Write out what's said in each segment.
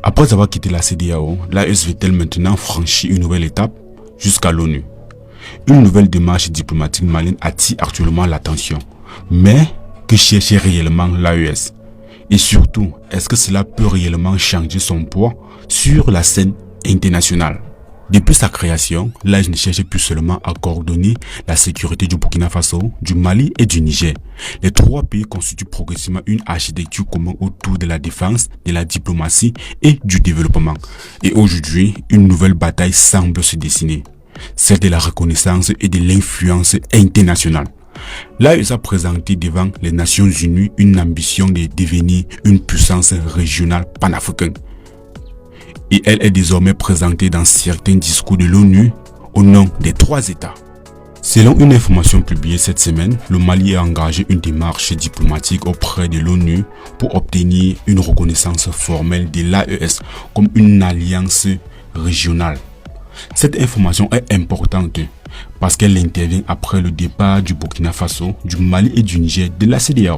Après avoir quitté la CEDEAO, l'AES veut-elle maintenant franchir une nouvelle étape jusqu'à l'ONU? Une nouvelle démarche diplomatique malienne attire actuellement l'attention. Mais que cherche réellement l'AES? Et surtout, est-ce que cela peut réellement changer son poids sur la scène internationale? Depuis sa création, l'AES ne cherche plus seulement à coordonner la sécurité du Burkina Faso, du Mali et du Niger. Les trois pays constituent progressivement une architecture commune autour de la défense, de la diplomatie et du développement. Et aujourd'hui, une nouvelle bataille semble se dessiner, celle de la reconnaissance et de l'influence internationale. L'AES a présenté devant les Nations Unies une ambition de devenir une puissance régionale panafricaine. Et elle est désormais présentée dans certains discours de l'ONU au nom des trois États. Selon une information publiée cette semaine, le Mali a engagé une démarche diplomatique auprès de l'ONU pour obtenir une reconnaissance formelle de l'AES comme une alliance régionale. Cette information est importante parce qu'elle intervient après le départ du Burkina Faso, du Mali et du Niger de la CEDEAO.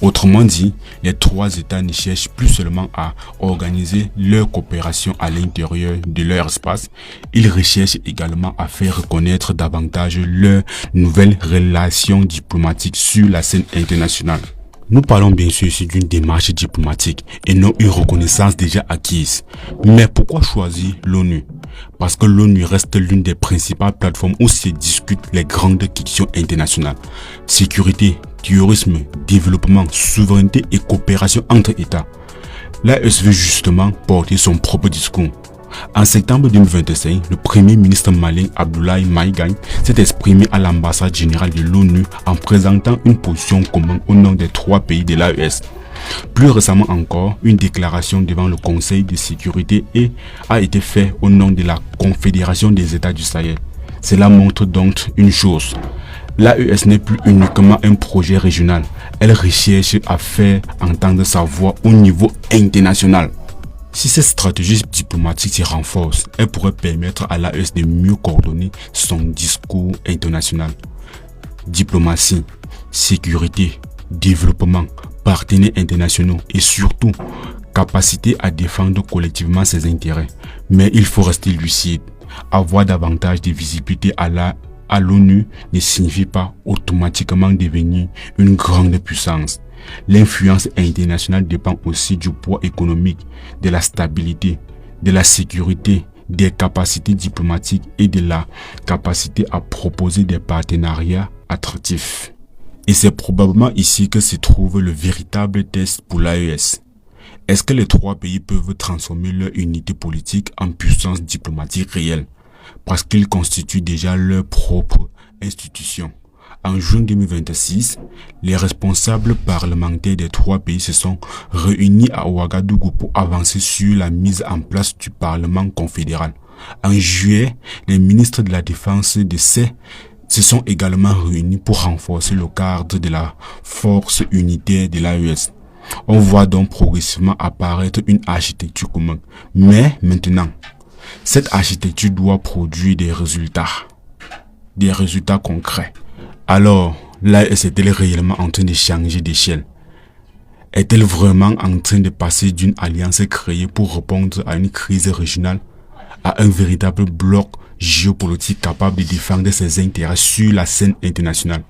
Autrement dit, les trois États ne cherchent plus seulement à organiser leur coopération à l'intérieur de leur espace, ils recherchent également à faire reconnaître davantage leurs nouvelles relations diplomatiques sur la scène internationale. Nous parlons bien sûr ici d'une démarche diplomatique et non une reconnaissance déjà acquise. Mais pourquoi choisir l'ONU? Parce que l'ONU reste l'une des principales plateformes où se discutent les grandes questions internationales. Sécurité, terrorisme, développement, souveraineté et coopération entre États. L'AES veut justement porter son propre discours. En septembre 2025, le premier ministre malien Abdoulaye Maïgagne s'est exprimé à l'ambassade générale de l'ONU en présentant une position commune au nom des trois pays de l'AES. Plus récemment encore, une déclaration devant le Conseil de sécurité a été faite au nom de la Confédération des États du Sahel. Cela montre donc une chose. L'AES n'est plus uniquement un projet régional. Elle recherche à faire entendre sa voix au niveau international. Si cette stratégie diplomatique se renforce, elle pourrait permettre à l'AES de mieux coordonner son discours international. Diplomatie, sécurité, développement, partenaires internationaux et surtout capacité à défendre collectivement ses intérêts. Mais il faut rester lucide. Avoir davantage de visibilité à l'ONU ne signifie pas automatiquement devenir une grande puissance. L'influence internationale dépend aussi du poids économique, de la stabilité, de la sécurité, des capacités diplomatiques et de la capacité à proposer des partenariats attractifs. Et c'est probablement ici que se trouve le véritable test pour l'AES. Est-ce que les trois pays peuvent transformer leur unité politique en puissance diplomatique réelle? Parce qu'ils constituent déjà leur propre institution. En juin 2026, les responsables parlementaires des trois pays se sont réunis à Ouagadougou pour avancer sur la mise en place du Parlement confédéral. En juillet, les ministres de la Défense se sont également réunis pour renforcer le cadre de la force unitaire de l'AES. On voit donc progressivement apparaître une architecture commune. Mais maintenant, cette architecture doit produire des résultats concrets. Alors, l'AES est-elle réellement en train de changer d'échelle? Est-elle vraiment en train de passer d'une alliance créée pour répondre à une crise régionale à un véritable bloc géopolitique capable de défendre ses intérêts sur la scène internationale?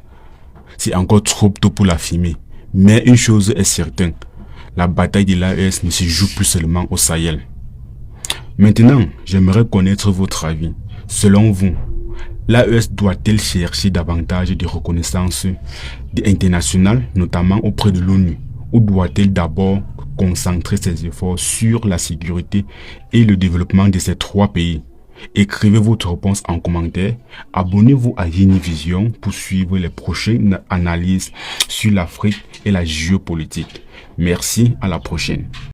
C'est encore trop tôt pour l'affirmer, mais une chose est certaine, la bataille de l'AES ne se joue plus seulement au Sahel. Maintenant, j'aimerais connaître votre avis. Selon vous, l'AES doit-elle chercher davantage de reconnaissance internationale, notamment auprès de l'ONU, ou doit-elle d'abord concentrer ses efforts sur la sécurité et le développement de ces trois pays? Écrivez votre réponse en commentaire. Abonnez-vous à Univision pour suivre les prochaines analyses sur l'Afrique et la géopolitique. Merci, à la prochaine.